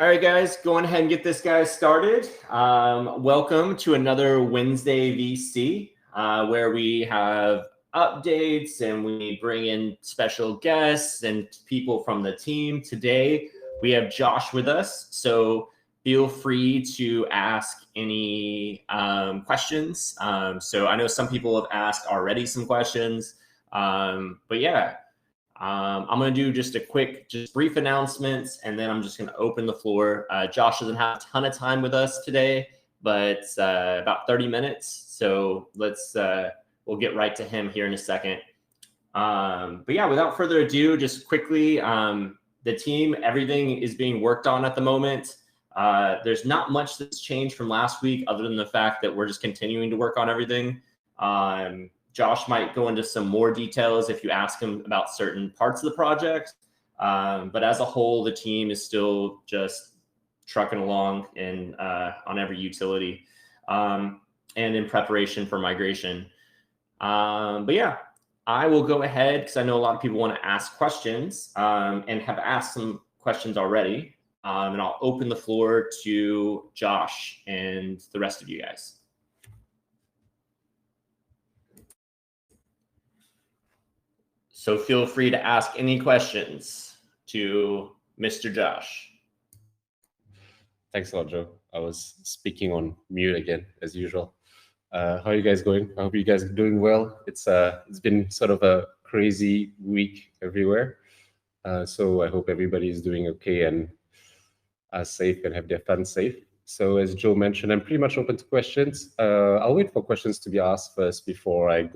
All right, guys, going ahead and get this guy started. Welcome to another Wednesday VC, where we have updates and we bring in special guests and people from the team. Today, we have Josh with us, so feel free to ask any questions. So I know some people have asked already some questions, but yeah. I'm going to do just a quick, brief announcements, and then I'm just going to open the floor. Josh doesn't have a ton of time with us today, but about 30 minutes. So we'll get right to him here in a second. But yeah, without further ado, just quickly, the team, everything is being worked on at the moment. There's not much that's changed from last week other than the fact that we're just continuing to work on everything. Josh might go into some more details if you ask him about certain parts of the project. But as a whole, the team is still just trucking along on every utility and in preparation for migration. But yeah, I will go ahead because I know a lot of people want to ask questions and have asked some questions already. And I'll open the floor to Josh and the rest of you guys. So feel free to ask any questions to Mr. Josh. Thanks a lot, Joe. I was speaking on mute again, as usual. How are you guys going? I hope you guys are doing well. It's been sort of a crazy week everywhere. So I hope everybody is doing okay and safe and have their fun safe. So as Joe mentioned, I'm pretty much open to questions. I'll wait for questions to be asked first before I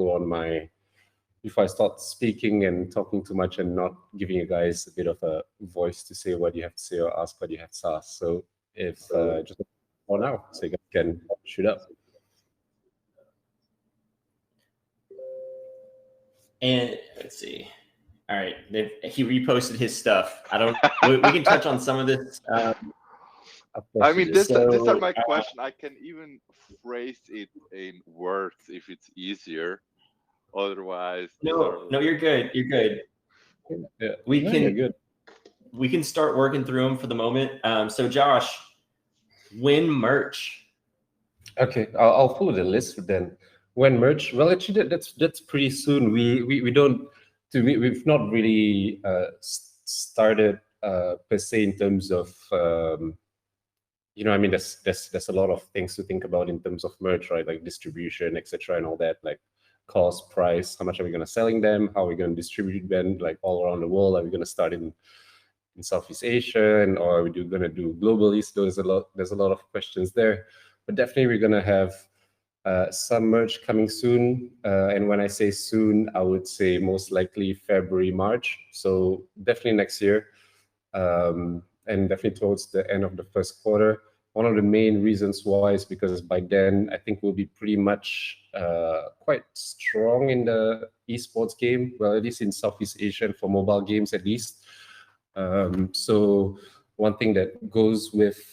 start speaking and talking too much and not giving you guys a bit of a voice to say what you have to say or ask what you have to ask. So if just for now, so you guys can shoot up. And let's see. All right, he reposted his stuff. We can touch on some of this. I mean, these are my question. I can even phrase it in words if it's easier. Otherwise, no, you're good. You're good. Yeah, we can start working through them for the moment. So Josh, when merch? Okay, I'll follow the list then. When merch? Well, actually, that's pretty soon. We've not really started per se in terms of I mean, there's a lot of things to think about in terms of merch, right? Like distribution, etc., and all that, like cost, price, how much are we going to selling them, how are we going to distribute them, like all around the world? Are we going to start in Southeast Asia, or are we going to do globally? So there's a lot of questions there, but definitely we're going to have some merch coming soon. And when I say soon, I would say most likely February, March. So definitely next year, and definitely towards the end of the first quarter. One of the main reasons why is because by then I think we'll be pretty much quite strong in the esports game, well, at least in Southeast Asia for mobile games at least. So one thing that goes with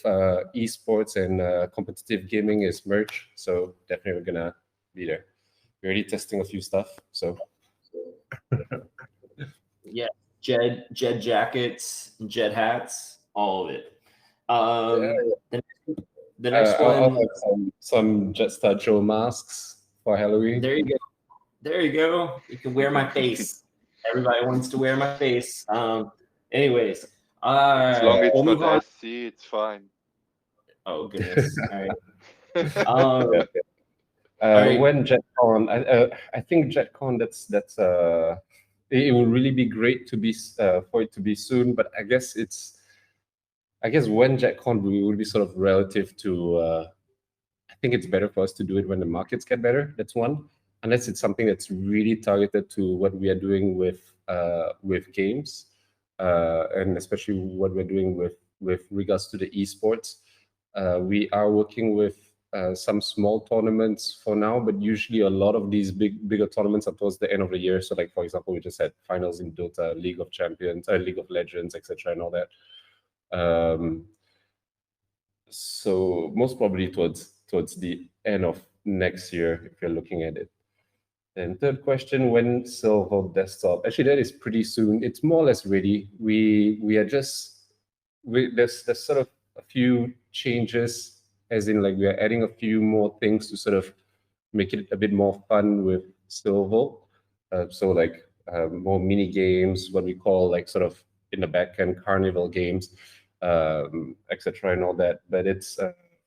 esports and competitive gaming is merch. So definitely we're gonna be there. We're already testing a few stuff. So yeah, Jed jackets, Jed hats, all of it. The next one. I'll have some JEDSTAR Joe masks for Halloween. There you go. There you go. You can wear my face. Everybody wants to wear my face. Anyways. As long as it's not SC, it's fine. Oh goodness! All right. When JetCon, I think JetCon. That's it will really be great to be for it to be soon. But I guess when JetCon will be sort of relative to. I think it's better for us to do it when the markets get better. That's one, unless it's something that's really targeted to what we are doing with games. And especially what we're doing with regards to the esports. We are working with some small tournaments for now, but usually a lot of these bigger tournaments are towards the end of the year. So like, for example, we just had finals in Dota, League of Champions, League of Legends, etc., and all that. So most probably towards the end of next year, if you're looking at it. And third question, when Silver Desktop? Actually, that is pretty soon. It's more or less ready. There's sort of a few changes, as in like we are adding a few more things to sort of make it a bit more fun with Silver. So like more mini games, what we call like sort of in the back end carnival games, etc. and all that. But it's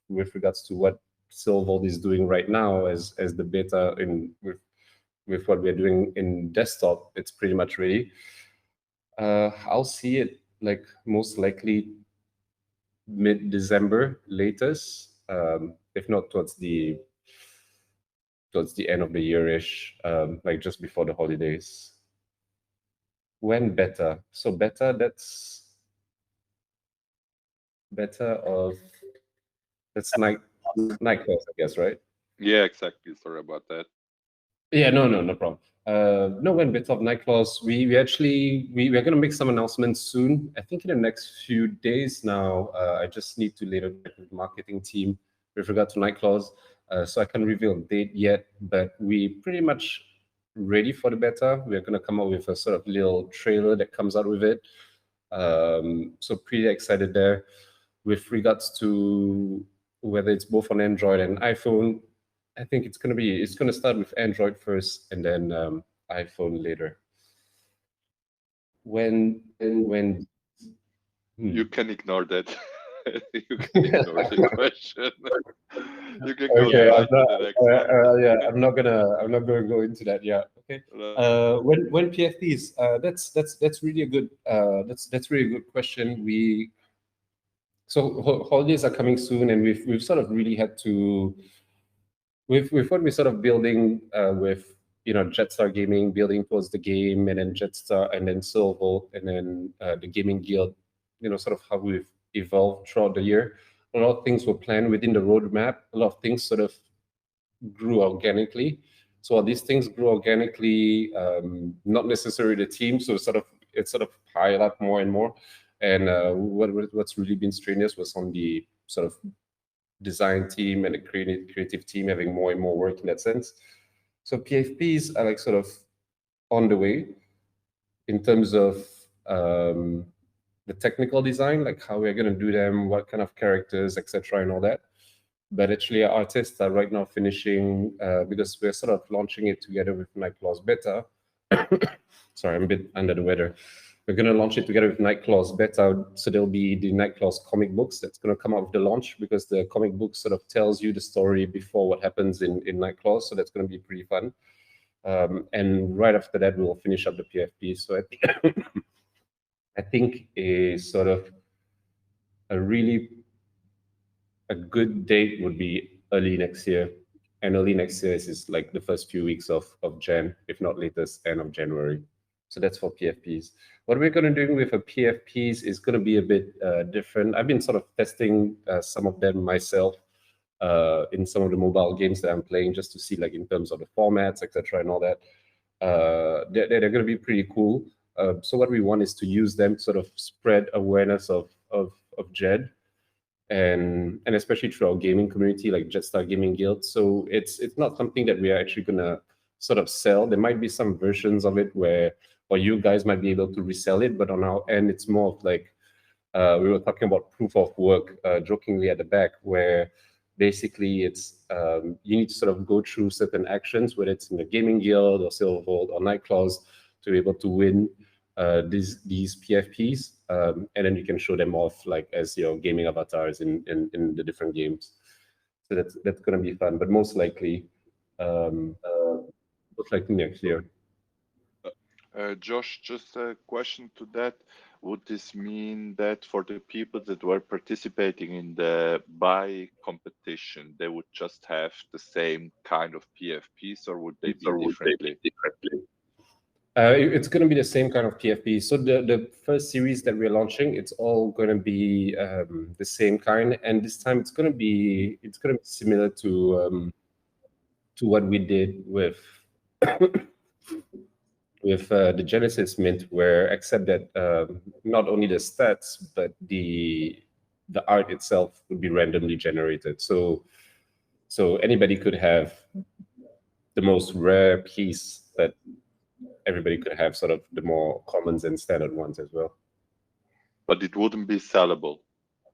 with regards to what Silver is doing right now as the beta in with what we're doing in desktop, it's pretty much ready. I'll see it like most likely mid-December latest, if not towards the end of the year-ish, like just before the holidays. When beta? So beta, that's night class, I guess, right? Yeah, exactly. Sorry about that. Yeah, no problem. No, when beta of night class, we are gonna make some announcements soon. I think in the next few days now. I just need to later check with the marketing team with regard to night class. So I can't reveal a date yet, but we pretty much ready for the beta. We're gonna come up with a sort of little trailer that comes out with it. So pretty excited there. With regards to whether it's both on Android and iPhone, I think it's gonna start with Android first and then iPhone later. When you can ignore that. You can ignore the question. You can go okay, to the next one. yeah, I'm not gonna go into that. Yeah, okay. When PFPs, that's really a good that's really a good question. Holidays are coming soon, and we've sort of really had to with what we're sort of building with JEDSTAR Gaming, building towards the game, and then JEDSTAR, and then Silver, and then the Gaming Guild. Sort of how we've evolved throughout the year. A lot of things were planned within the roadmap. A lot of things sort of grew organically. So all these things grew organically, not necessarily the team. So it sort of piled up more and more. And what's really been strenuous was on the sort of design team and the creative team having more and more work in that sense. So PFPs are like sort of on the way in terms of the technical design, like how we're going to do them, what kind of characters, etc., and all that. But actually, our artists are right now finishing because we're sort of launching it together with Nightclaw's Beta. Sorry, I'm a bit under the weather. We're going to launch it together with Nightclaw's Beta. So there'll be the Nightclaw's comic books that's going to come out with the launch, because the comic book sort of tells you the story before what happens in Nightclaw. So that's going to be pretty fun. And right after that, we'll finish up the PFP. So I think a sort of a good date would be early next year. And early next year is like the first few weeks of Jan, if not latest end of January. So that's for PFPs. What we're going to do with a PFPs is going to be a bit different. I've been sort of testing some of them myself in some of the mobile games that I'm playing, just to see like in terms of the formats, etc., and all that. They're going to be pretty cool. So what we want is to use them to sort of spread awareness of JED, and especially through our gaming community, like JEDSTAR Gaming Guild. So it's not something that we are actually gonna sort of sell. There might be some versions of it or you guys might be able to resell it, but on our end, it's more of like we were talking about proof of work jokingly at the back, where basically it's you need to sort of go through certain actions, whether it's in the Gaming Guild or Silvervolt or Nightclaws, to be able to win these PFPs, and then you can show them off like as your gaming avatars in the different games. So that's going to be fun, but most likely next year. Josh, just a question to that. Would this mean that for the people that were participating in the buy competition, they would just have the same kind of PFPs, or would they be differently? It's going to be the same kind of PFP. So the first series that we're launching, it's all going to be the same kind, and this time it's going to be similar to what we did with the Genesis Mint, where except that not only the stats but the art itself would be randomly generated. So anybody could have the most rare piece, that everybody could have sort of the more commons and standard ones as well. But it wouldn't be sellable.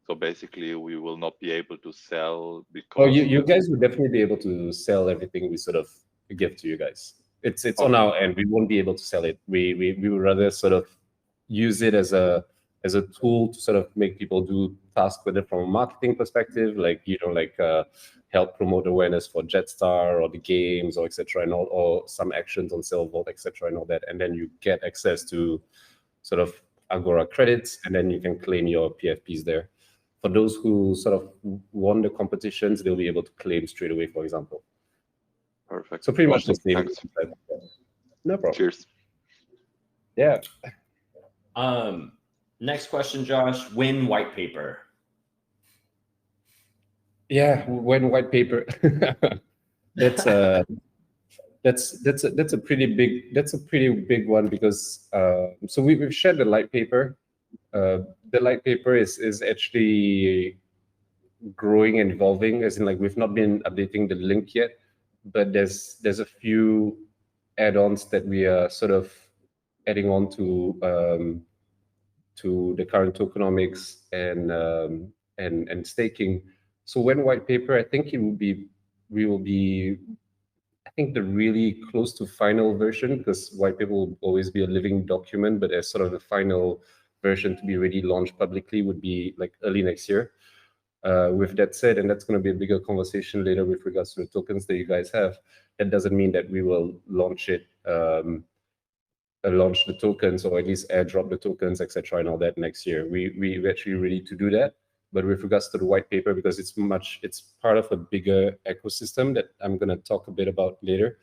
So basically, we will not be able to sell Oh, because you guys would definitely be able to sell everything we sort of give to you guys. It's on Okay. our end. We won't be able to sell it. We would rather sort of use it as a tool to sort of make people do tasks with it from a marketing perspective, like help promote awareness for JEDSTAR or the games or etc. and all, or some actions on Sailvault, etc. and all that. And then you get access to sort of Agora credits, and then you can claim your PFPs there. For those who sort of won the competitions, they'll be able to claim straight away, for example. Perfect. So pretty much the Awesome. same. Thanks. No problem. Cheers. Yeah. Next question, Josh. When white paper? Yeah, when white paper. that's a pretty big one because so we've shared the light paper. The light paper is actually growing and evolving, as in like we've not been updating the link yet, but there's a few add-ons that we are sort of adding on to the current tokenomics and staking. So when white paper, I think we will be I think the really close to final version, because white paper will always be a living document, but as sort of the final version to be really launched publicly would be like early next year. With that said, and that's going to be a bigger conversation later with regards to the tokens that you guys have, that doesn't mean that we will launch it, launch the tokens, or at least airdrop the tokens, etc., and all that next year. We're actually ready to do that. But with regards to the white paper, because it's part of a bigger ecosystem that I'm going to talk a bit about later,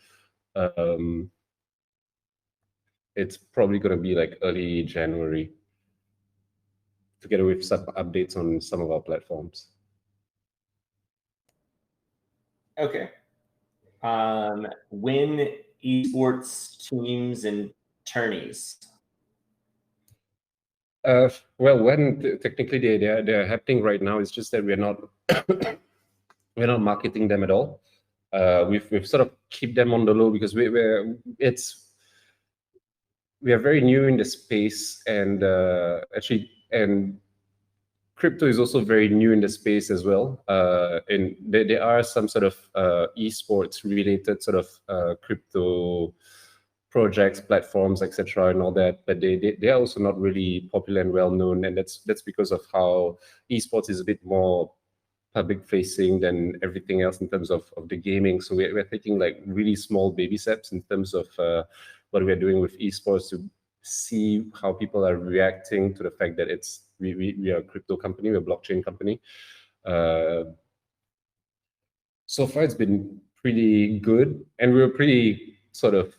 it's probably going to be like early January, together with some updates on some of our platforms. Okay. When esports teams and tourneys? Well, when technically they're happening right now, it's just that we're not marketing them at all. We've sort of keep them on the low because we are very new in the space, and crypto is also very new in the space as well. And there are some sort of esports related sort of crypto projects, platforms, etc., and all that, but they are also not really popular and well known, and that's because of how esports is a bit more public facing than everything else in terms of the gaming. So we're taking like really small baby steps in terms of what we're doing with esports to see how people are reacting to the fact that we are a crypto company, we're a blockchain company. So far it's been pretty good, and we were pretty sort of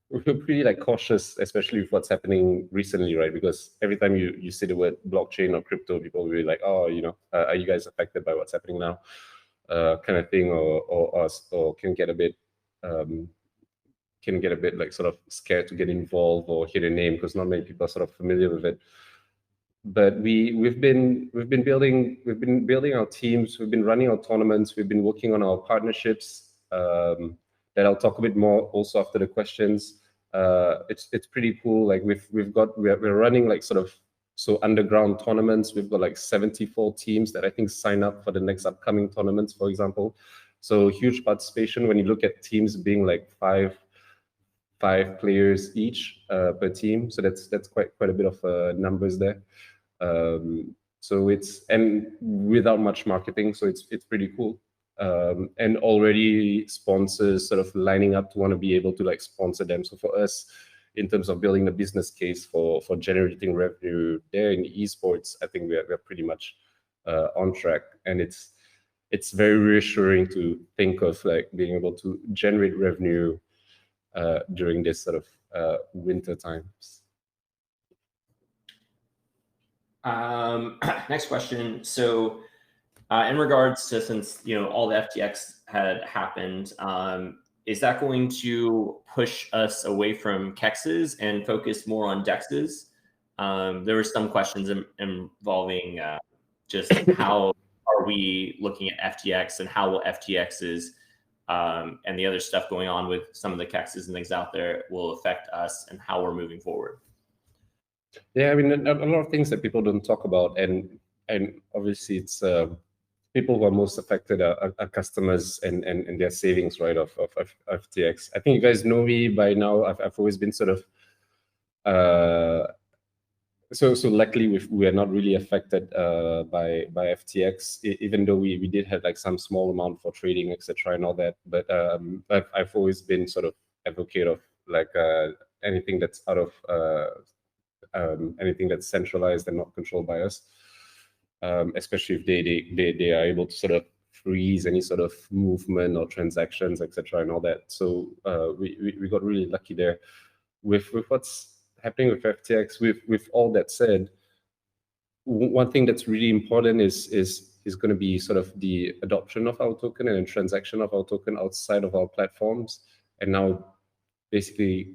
we're pretty like cautious, especially with what's happening recently, right? Because every time you say the word blockchain or crypto, people will be like, oh, are you guys affected by what's happening now, kind of thing, or can get a bit like sort of scared to get involved or hear the name because not many people are sort of familiar with it. But we've been building our teams, we've been running our tournaments, we've been working on our partnerships. That I'll talk a bit more also after the questions. It's pretty cool. Like we're running like sort of underground tournaments. We've got like 74 teams that I think sign up for the next upcoming tournaments, for example. So huge participation when you look at teams being like five players each per team. So that's quite a bit of numbers there. So and without much marketing, so it's pretty cool. And already sponsors sort of lining up to want to be able to like sponsor them. So for us, in terms of building a business case for generating revenue there in esports, I think we're pretty much on track, and it's very reassuring to think of like being able to generate revenue during this sort of winter times. Next question. So in regards to, since all the FTX had happened, is that going to push us away from KEXs and focus more on DEXs? There were some questions involving just how are we looking at FTX and how will FTXs and the other stuff going on with some of the KEXs and things out there will affect us and how we're moving forward. Yeah, I mean, a lot of things that people don't talk about, and obviously it's people who are most affected are customers and their savings, right, of FTX. I think you guys know me by now. I've always been sort of so luckily we are not really affected by FTX, even though we did have like some small amount for trading, etc., and all that. But I've always been sort of advocate of like anything that's out of anything that's centralized and not controlled by us, especially if they are able to sort of freeze any sort of movement or transactions, etc., and all that. So we got really lucky there with what's happening with FTX. With all that said, one thing that's really important is going to be sort of the adoption of our token and transaction of our token outside of our platforms. And now, basically,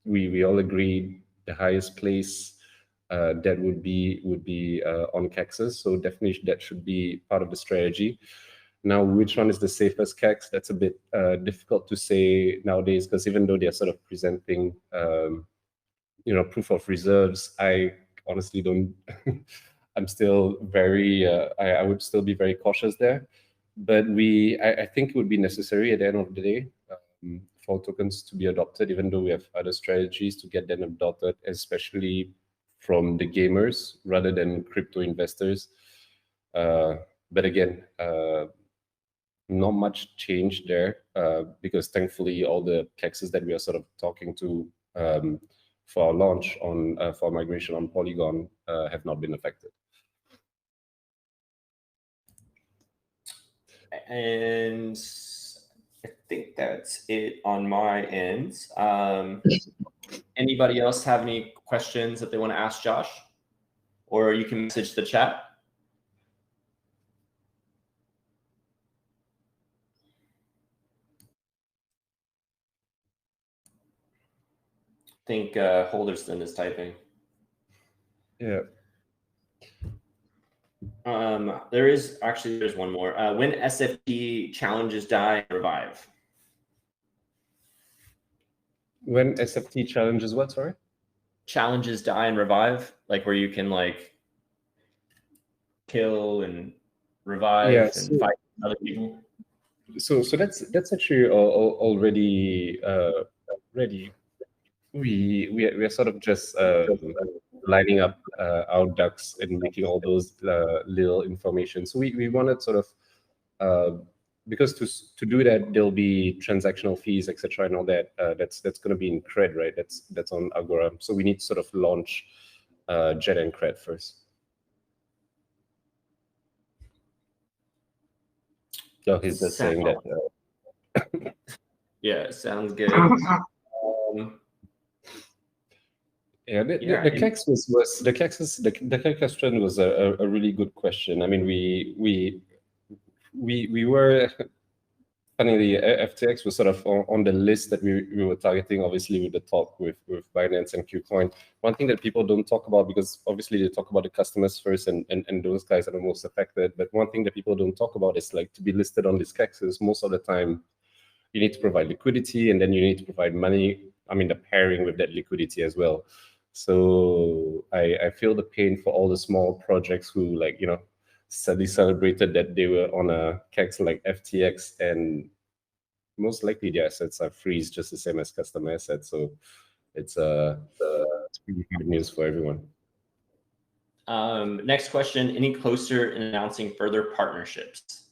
we all agree the highest place that would be on Kexes. So definitely that should be part of the strategy. Now, which one is the safest Kex? That's a bit difficult to say nowadays, because even though they're sort of presenting proof of reserves, I honestly don't I'm still very I would still be very cautious there. But I think it would be necessary at the end of the day for tokens to be adopted, even though we have other strategies to get them adopted, especially from the gamers rather than crypto investors. But again, not much change there because thankfully all the Kexes that we are sort of talking to for our launch on for migration on Polygon have not been affected. And I think that's it on my end. Anybody else have any questions that they want to ask Josh? Or you can message the chat. I think Holderston is typing. Yeah. There's one more. When SFT challenges die and revive. When SFT challenges what, sorry? Challenges die and revive, like where you can like kill and revive and fight other people. So that's actually already ready. We are sort of just lining up our ducks and making all those little information. So we wanted sort of because to do that there'll be transactional fees, etc., and all that. That's going to be in Cred, right? That's on Agora. So we need to sort of launch Jet and Cred first. So he's just saying that. Yeah, sounds good. Yeah, the Kex was the Kex question was a really good question. I mean, we were funnily FTX was sort of on the list that we were targeting, obviously with the talk with Binance and KuCoin. One thing that people don't talk about, because obviously they talk about the customers first and those guys are the most affected. But one thing that people don't talk about is like to be listed on these Kexes, most of the time you need to provide liquidity and then you need to provide money. I mean, the pairing with that liquidity as well. So I feel the pain for all the small projects who sadly celebrated that they were on a Kex like FTX, and most likely their assets are freeze just the same as customer assets. So it's pretty good news for everyone. Next question: any closer in announcing further partnerships?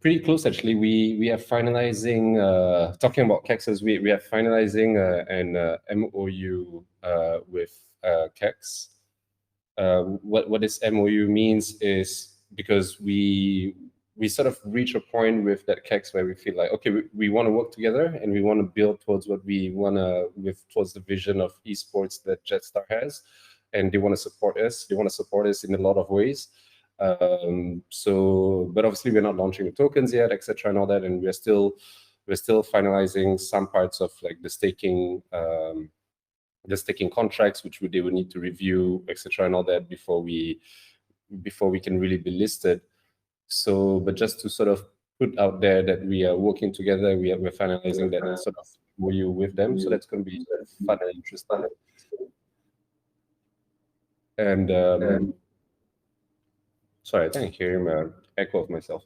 Pretty close, actually. We are finalizing. Talking about Kexes, we are finalizing an MOU with Kex. What this MOU means is because we sort of reach a point with that Kex where we feel like, okay, we want to work together and we want to build towards what we want to towards the vision of esports that JEDSTAR has, and they want to support us. They want to support us in a lot of ways. But obviously we're not launching the tokens yet, etc., and all that, and we're still finalizing some parts of like the staking contracts, which they would need to review, etc., and all that before we can really be listed. So, but just to sort of put out there that we are working together, we're finalizing that sort of MOU with them. So that's going to be fun and interesting. And sorry, I think I hear an echo of myself.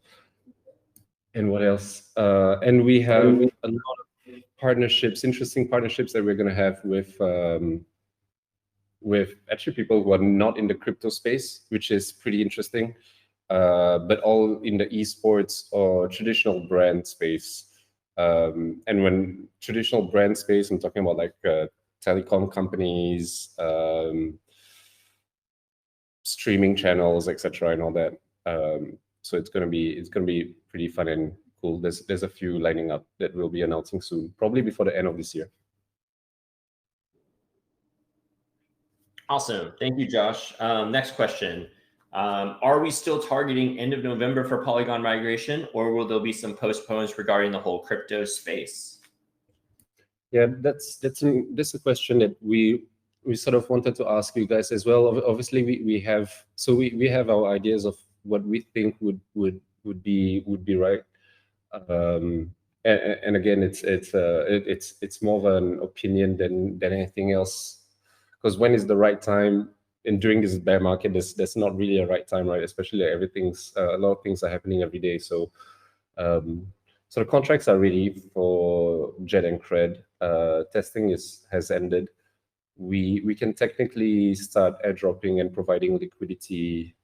And what else? And we have a lot of partnerships, interesting partnerships that we're going to have with actually people who are not in the crypto space, which is pretty interesting, but all in the esports or traditional brand space. And when traditional brand space, I'm talking about like telecom companies, streaming channels, etc., and all that. So it's gonna be pretty fun and cool. There's a few lining up that we'll be announcing soon, probably before the end of this year. Awesome. Thank you, Josh. Next question. Are we still targeting end of November for Polygon migration, or will there be some postpones regarding the whole crypto space? Yeah, that's a question that we sort of wanted to ask you guys as well. Obviously, we have our ideas of what we think would be right. And again, it's more of an opinion than anything else. Because when is the right time? And during this bear market, there's not really a right time, right? Especially everything's a lot of things are happening every day. So so the contracts are ready for JED and CRED. Testing has ended. We can technically start airdropping and providing liquidity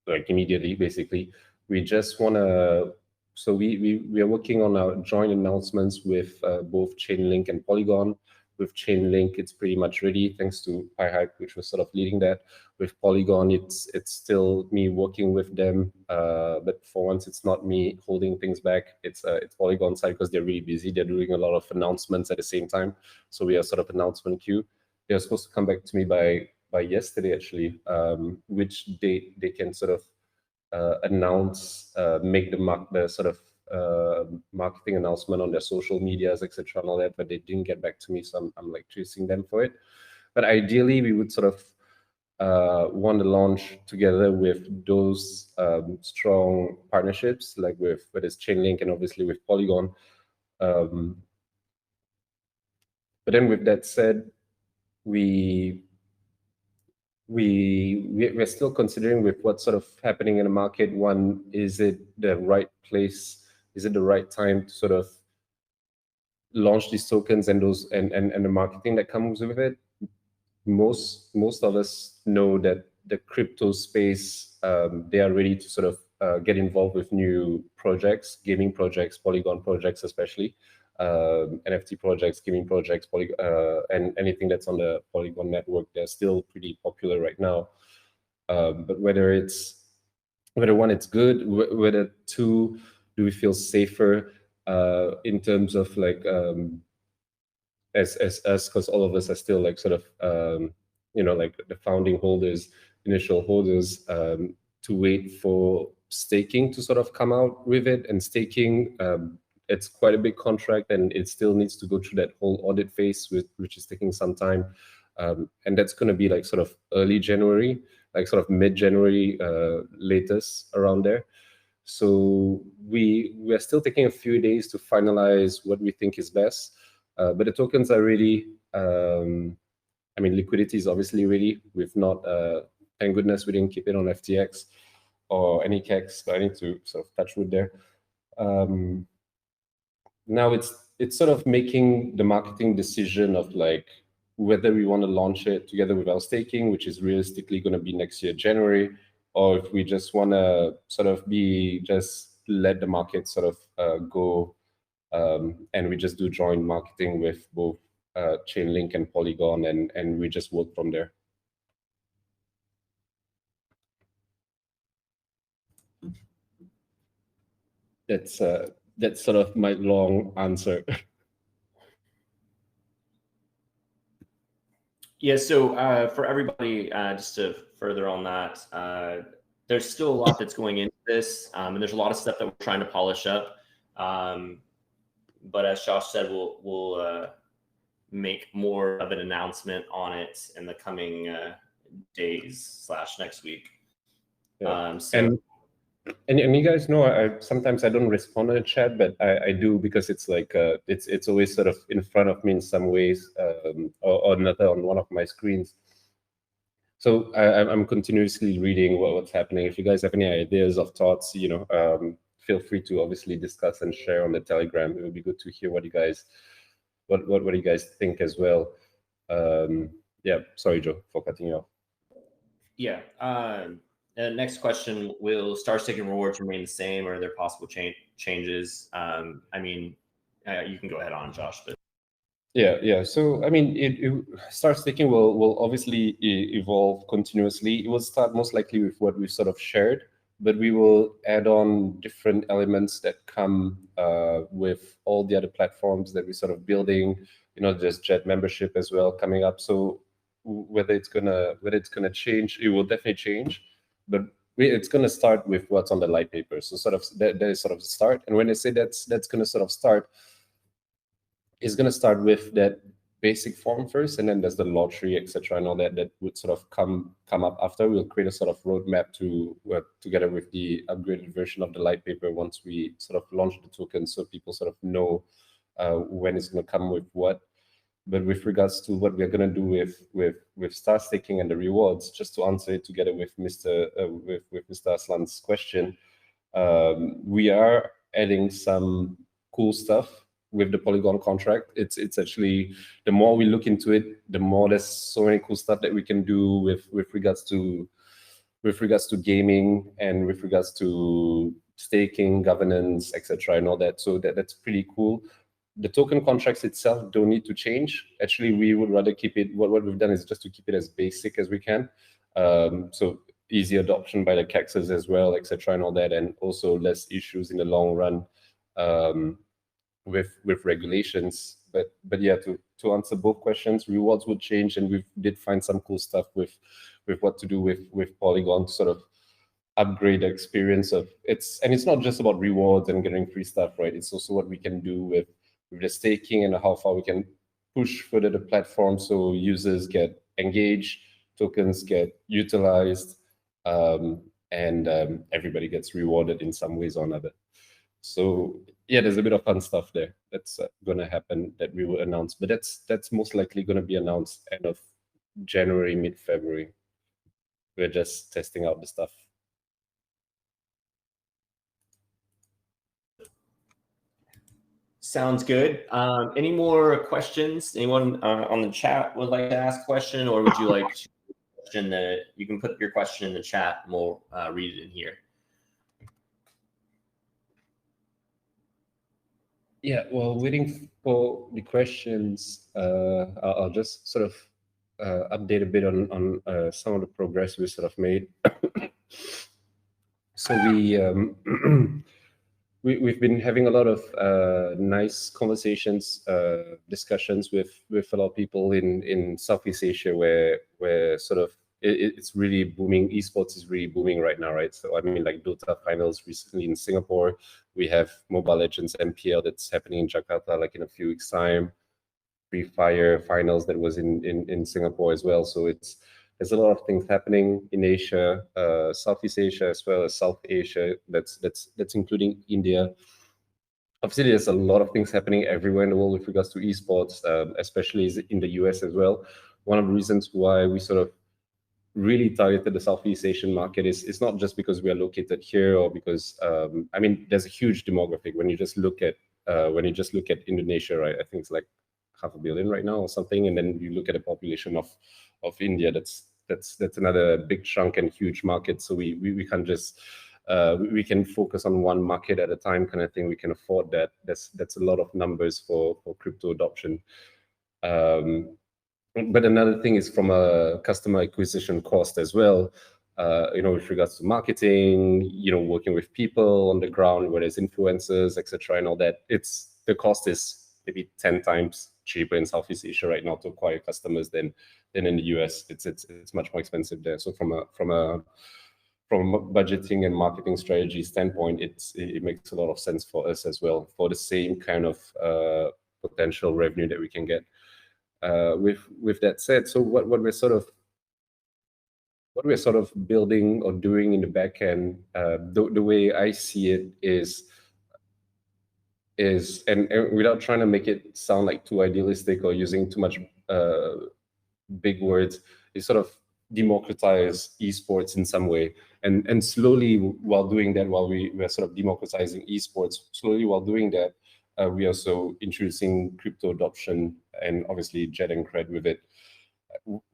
like immediately. Basically, we just want to. So we are working on our joint announcements with both Chainlink and Polygon. With Chainlink, it's pretty much ready, thanks to PyHype, which was sort of leading that. With Polygon, it's still me working with them, but for once, it's not me holding things back. It's Polygon side because they're really busy. They're doing a lot of announcements at the same time, so we are sort of announcement queue. They're supposed to come back to me by yesterday, actually, which date they can sort of announce, make the sort of marketing announcement on their social medias, etc., and all that, but they didn't get back to me, so I'm like chasing them for it. But ideally, we would sort of want to launch together with those strong partnerships, like with whether it's Chainlink and obviously with Polygon. But then, with that said, we're still considering with what's sort of happening in the market. One, is it the right place? Is it the right time to sort of launch these tokens and the marketing that comes with it? Most of us know that the crypto space, they are ready to sort of get involved with new projects, gaming projects, Polygon projects especially, NFT projects, gaming projects, and anything that's on the Polygon network. They're still pretty popular right now. But whether one, it's good, whether two, do we feel safer in terms of like as us, because all of us are still like sort of like the founding holders, initial holders, to wait for staking to sort of come out with it. And staking, it's quite a big contract, and it still needs to go through that whole audit phase, which is taking some time, and that's going to be like sort of early January, like sort of mid-January, latest around there. So we are still taking a few days to finalize what we think is best. But the tokens are ready. I mean, liquidity is obviously ready. We've not, thank goodness we didn't keep it on FTX or any KEX, but I need to sort of touch wood there. Now it's sort of making the marketing decision of like whether we want to launch it together with our staking, which is realistically going to be next year, January, or if we just want to sort of just let the market sort of go, and we just do joint marketing with both Chainlink and Polygon, and we just work from there. That's sort of my long answer. Yeah, so for everybody, just to further on that, there's still a lot that's going into this, and there's a lot of stuff that we're trying to polish up. But as Josh said, we'll make more of an announcement on it in the coming days / next week. Yeah. And you guys know, sometimes I don't respond to the chat, but I do, because it's like it's always sort of in front of me in some ways, or another on one of my screens. So I'm continuously reading what's happening. If you guys have any ideas of thoughts, feel free to obviously discuss and share on the Telegram. It would be good to hear what you guys what you guys think as well. Yeah, sorry, Joe, for cutting you off. Yeah. Next question: will star staking rewards remain the same, or are there possible changes? I mean, you can go ahead on, Josh, but. Yeah. So I mean, star staking will obviously evolve continuously. It will start most likely with what we've sort of shared, but we will add on different elements that come with all the other platforms that we're sort of building. There's Jet membership as well coming up. So whether it's gonna change, it will definitely change, but it's gonna start with what's on the light paper. So sort of that is sort of the start. And when I say that's gonna sort of start, is going to start with that basic form first, and then there's the lottery, etc., and all that would sort of come up after. We'll create a sort of roadmap to work together with the upgraded version of the light paper once we sort of launch the token, so people sort of know when it's going to come with what. But with regards to what we're going to do with star staking and the rewards, just to answer it together with Mr. Aslan's question, we are adding some cool stuff with the Polygon contract. It's actually, the more we look into it, the more there's so many cool stuff that we can do with regards to gaming and with regards to staking, governance, etc., and all that. So that's pretty cool. The token contracts itself don't need to change. Actually, we would rather keep it. What we've done is just to keep it as basic as we can. So easy adoption by the CAXes as well, etc., and all that, and also less issues in the long run with regulations. But yeah, to answer both questions, rewards would change, and we did find some cool stuff with what to do with Polygon to sort of upgrade the experience of it's. And it's not just about rewards and getting free stuff, right? It's also what we can do with the staking and how far we can push further the platform so users get engaged, tokens get utilized, and everybody gets rewarded in some ways or another. So yeah, there's a bit of fun stuff there that's going to happen that we will announce, but that's most likely going to be announced end of January, mid-February. We're just testing out the stuff. Sounds good. Any more questions? Anyone on the chat would like to ask a question, or would you like to question that? You can put your question in the chat and we'll read it in here. Yeah, well, waiting for the questions, I'll just sort of update a bit on some of the progress we sort of made. So we've been having a lot of nice conversations, discussions with a lot of people in Southeast Asia, where sort of it's really booming. Esports is really booming right now, right? So I mean, like Dota finals recently in Singapore. We have Mobile Legends MPL that's happening in Jakarta, like in a few weeks' time. Free Fire finals that was in Singapore as well. So there's a lot of things happening in Asia, Southeast Asia as well as South Asia. That's including India. Obviously, there's a lot of things happening everywhere in the world with regards to esports, especially in the US as well. One of the reasons why we sort of really targeted the Southeast Asian market is it's not just because we are located here or because I mean there's a huge demographic when you just look at Indonesia, right? I think it's like 500 million right now or something, and then you look at the population of India, that's another big chunk and huge market. So we can't just we can focus on one market at a time kind of thing. We can afford that. That's a lot of numbers for crypto adoption. But another thing is from a customer acquisition cost as well, with regards to marketing, working with people on the ground, whether it's influencers, etc., and all that. The cost is maybe 10 times cheaper in Southeast Asia right now to acquire customers than in the US. It's much more expensive there. So from a budgeting and marketing strategy standpoint, it makes a lot of sense for us as well for the same kind of potential revenue that we can get. With that said, so what we're sort of building or doing in the back end, the way I see it is and without trying to make it sound like too idealistic or using too much big words, is sort of democratize esports in some way. And slowly, while doing that, while we're sort of democratizing esports, slowly while doing that, we are also introducing crypto adoption and obviously Jet and Cred with it.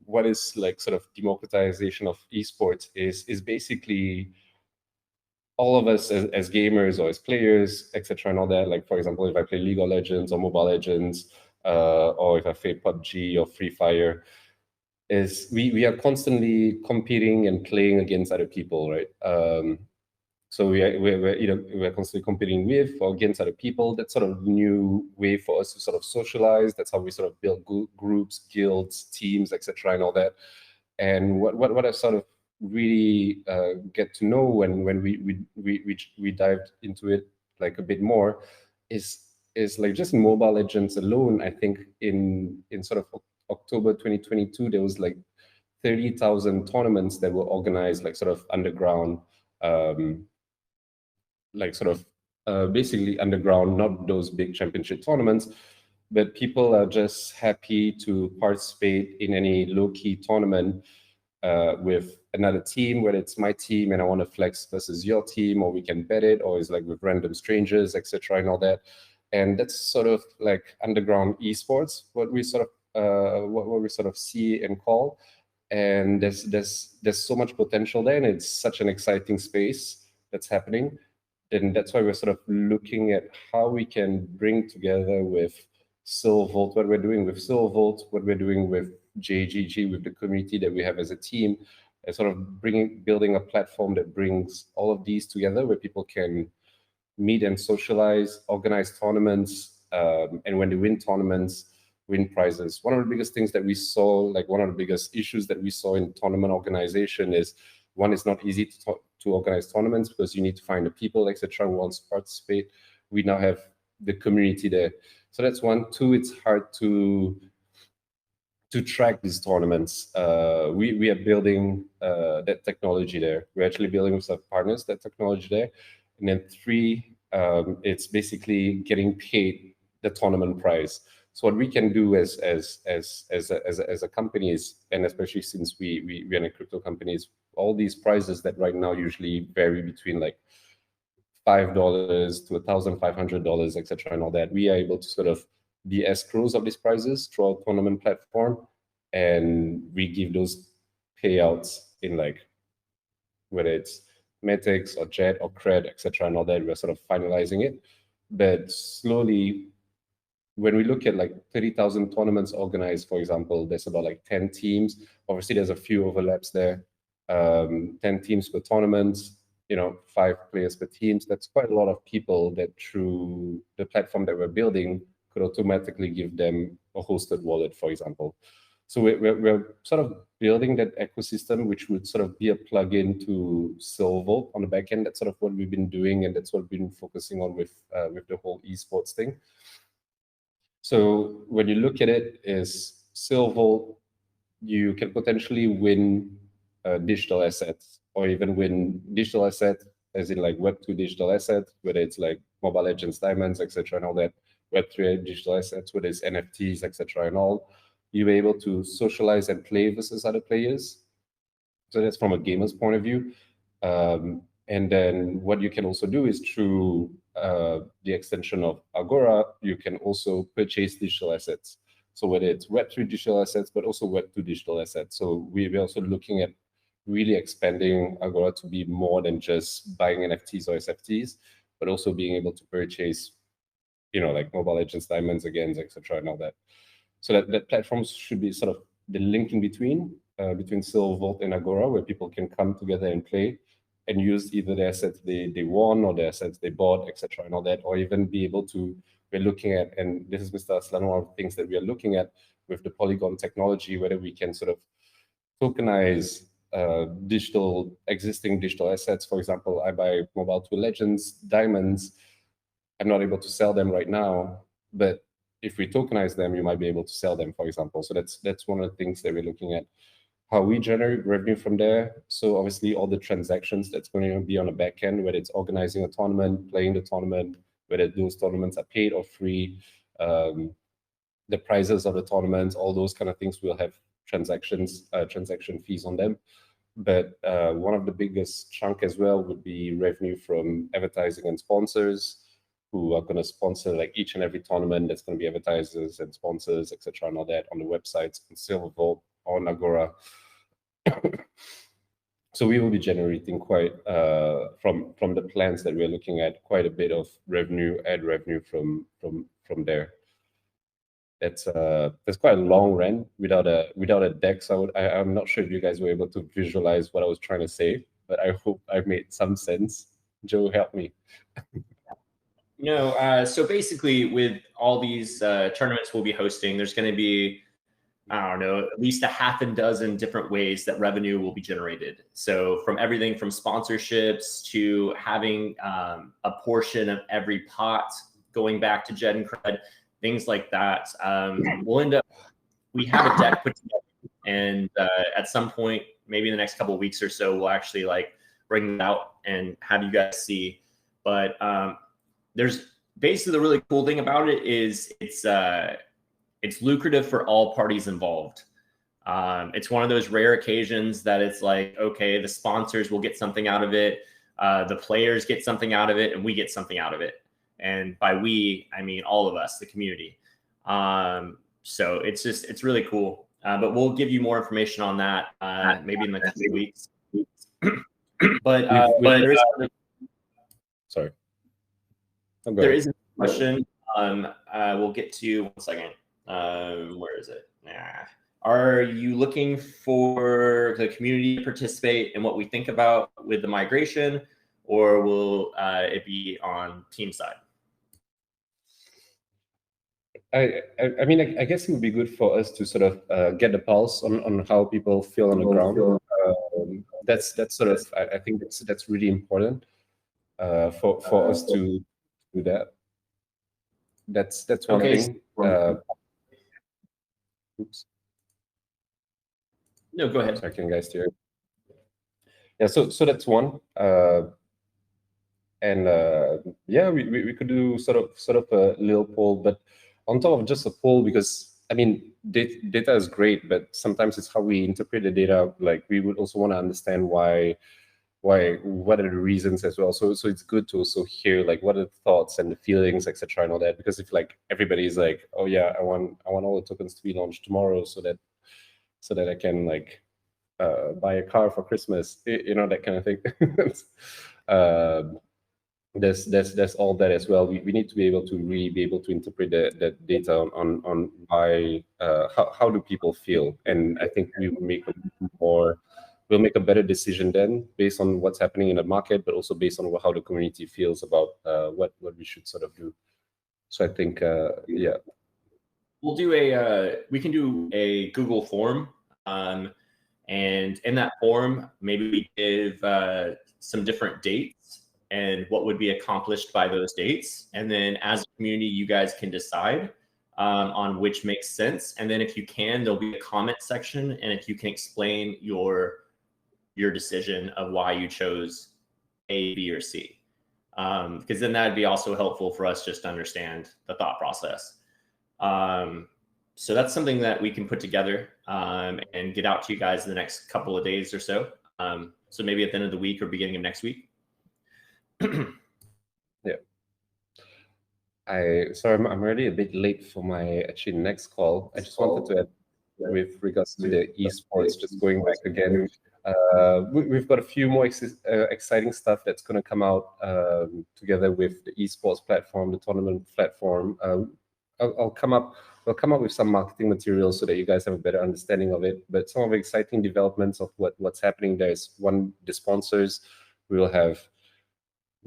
What is like sort of democratization of esports is basically all of us as gamers or as players, etc., and all that. Like, for example, if I play League of Legends or Mobile Legends, or if I play PUBG or Free Fire, is we are constantly competing and playing against other people, right? So we're constantly competing with or against other people. That's sort of a new way for us to sort of socialize. That's how we sort of build groups, guilds, teams, etc., and all that. And what I sort of really get to know when we dived into it like a bit more is like just in Mobile Legends alone. I think in sort of October 2022 there was like 30,000 tournaments that were organized like sort of underground, like sort of basically underground, not those big championship tournaments, but people are just happy to participate in any low-key tournament with another team, whether it's my team and I want to flex versus your team, or we can bet it, or it's like with random strangers, etc., and all that. And that's sort of like underground esports, what we sort of see and call. And there's so much potential there, and it's such an exciting space that's happening. And that's why we're sort of looking at how we can bring together with Silvolt, what we're doing with Silvolt, what we're doing with JGG, with the community that we have as a team, and sort of building a platform that brings all of these together where people can meet and socialize, organize tournaments, and when they win tournaments, win prizes. One of the biggest things that we saw, like one of the biggest issues that we saw in tournament organization is, one, it's not easy to organize tournaments because you need to find the people, etc., who wants to participate. We now have the community there. So that's one. Two, it's hard to track these tournaments. We are building that technology there. We're actually building with some partners that technology there. And then three, it's basically getting paid the tournament prize. So what we can do as a company is, and especially since we are in a crypto company, is all these prizes that right now usually vary between like $5 to $1,500, etc., and all that. We are able to sort of be escrows of these prizes through our tournament platform, and we give those payouts in like whether it's Metix or Jet or Cred, etc., and all that. We're sort of finalizing it, but slowly, when we look at like 30,000 tournaments organized, for example, there's about like 10 teams. Obviously, there's a few overlaps there. 10 teams per tournament, 5 players per teams. That's quite a lot of people that through the platform that we're building could automatically give them a hosted wallet, for example. So we're sort of building that ecosystem, which would sort of be a plugin to Silvolt on the back end. That's sort of what we've been doing, and that's what we've been focusing on with the whole esports thing. So when you look at it, is Silvolt, you can potentially win digital assets, or even win digital assets, as in like Web2 digital assets, whether it's like Mobile Legends, Diamonds, etc., and all that. Web3 digital assets, whether it's NFTs, etc., and all. You're able to socialize and play versus other players. So that's from a gamer's point of view. And then what you can also do is through the extension of Agora, you can also purchase digital assets. So whether it's Web3 digital assets, but also Web2 digital assets. So we're also looking at really expanding Agora to be more than just buying NFTs or SFTs, but also being able to purchase, like Mobile Legends, Diamonds, again, etc., and all that. So that platforms should be sort of the link in between Silvolt and Agora, where people can come together and play and use either the assets they won or the assets they bought, etc., and all that, or even be able to, we're looking at, and this is Mr. Aslan, one of the things that we are looking at with the Polygon technology, whether we can sort of tokenize existing digital assets. For example, I buy Mobile 2 Legends, Diamonds. I'm not able to sell them right now, but if we tokenize them, you might be able to sell them, for example. So that's one of the things that we're looking at, how we generate revenue from there. So obviously all the transactions that's going to be on the back end, whether it's organizing a tournament, playing the tournament, whether those tournaments are paid or free, the prizes of the tournaments, all those kind of things will have transaction fees on them. But one of the biggest chunk as well would be revenue from advertising and sponsors who are going to sponsor like each and every tournament. That's going to be advertisers and sponsors, etc., and all that on the websites on Silvervolt or on Agora. So we will be generating quite from the plans that we're looking at, quite a bit of revenue, ad revenue from there. That's quite a long rant without a deck. So I'm not sure if you guys were able to visualize what I was trying to say, but I hope I made some sense. Joe, help me. No, so basically with all these tournaments we'll be hosting, there's going to be, I don't know, at least a half a dozen different ways that revenue will be generated. So from everything from sponsorships to having a portion of every pot going back to Jed and Cred, things like that. We'll end up, we have a deck put together, and at some point, maybe in the next couple of weeks or so, we'll actually like bring it out and have you guys see. But there's basically the really cool thing about it is it's lucrative for all parties involved. It's one of those rare occasions that it's like, okay, the sponsors will get something out of it, the players get something out of it, and we get something out of it. And by we, I mean all of us, the community. So it's really cool. But we'll give you more information on that maybe in the next few weeks. But there is, sorry. There is a question. We'll get to 1 second. Where is it? Are you looking for the community to participate in what we think about with the migration, or will it be on team side? I mean, I guess it would be good for us to sort of get the pulse on how people feel on the ground. That's sort of, I think that's really important for us to do that. That's one thing. Oops. No, go ahead. Sorry, can you guys hear? Yeah, so that's one. Yeah, we could do sort of a little poll, but on top of just a poll, because I mean, data is great, but sometimes it's how we interpret the data. Like we would also want to understand why, what are the reasons as well. So it's good to also hear like what are the thoughts and the feelings, etc., and all that. Because if like everybody's like, oh yeah, I want all the tokens to be launched tomorrow, so that I can like buy a car for Christmas, you know, that kind of thing. There's all that as well. We need to be able to really be able to interpret that data on why how do people feel, and I think we will make a better decision then based on what's happening in the market, but also based on how the community feels about what we should sort of do. So I think yeah, we'll do we can do a Google form, and in that form maybe we give some different dates and what would be accomplished by those dates. And then as a community, you guys can decide on which makes sense. And then if you can, there'll be a comment section. And if you can explain your decision of why you chose A, B, or C. Because then that'd be also helpful for us just to understand the thought process. So that's something that we can put together and get out to you guys in the next couple of days or so. So maybe at the end of the week or beginning of next week. Yeah. Sorry, I'm already a bit late for my actually next call. I just wanted to add with regards to the esports, just going back again. We've got a few more exciting stuff that's going to come out together with the esports platform, the tournament platform. We'll come up with some marketing materials so that you guys have a better understanding of it. But some of the exciting developments of what's happening there is, one, the sponsors. We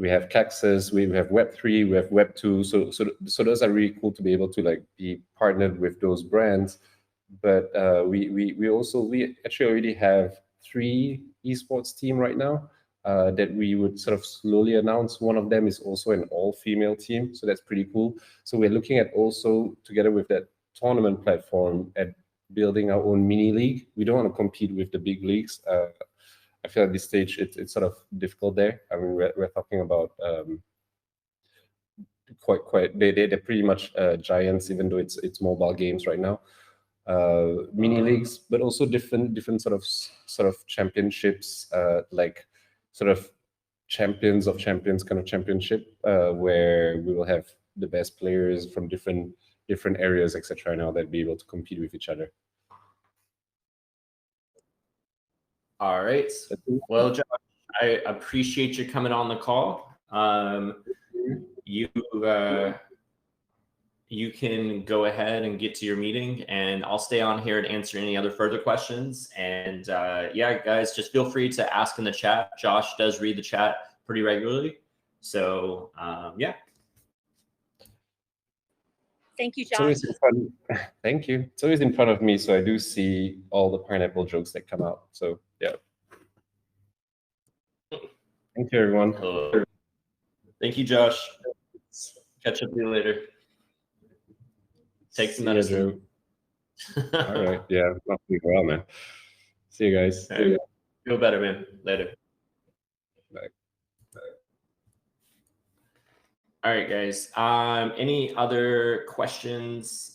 have Caxus, we have Web3, we have Web2. So those are really cool to be able to like be partnered with those brands. But we actually already have 3 esports team right now that we would sort of slowly announce. One of them is also an all-female team, so that's pretty cool. So we're looking at also, together with that tournament platform, at building our own mini league. We don't want to compete with the big leagues. I feel at this stage it's sort of difficult there. I mean, we're talking about quite they're pretty much giants, even though it's mobile games right now. mini leagues, but also different sort of championships, like sort of champions of champions kind of championship, where we will have the best players from different areas, etc. Now that be able to compete with each other. All right. Well, Josh, I appreciate you coming on the call. You can go ahead and get to your meeting, and I'll stay on here to answer any other further questions. And yeah, guys, just feel free to ask in the chat. Josh does read the chat pretty regularly. So yeah. Thank you, Josh. Thank you. It's always in front of me, so I do see all the pineapple jokes that come out. So yeah. Thank you, everyone. Hello. Thank you, Josh. Catch up with you later. Take some medicine. All right. Yeah, not doing well, man. See you guys. Right. Feel better, man. Later. Bye. All right, guys. Any other questions?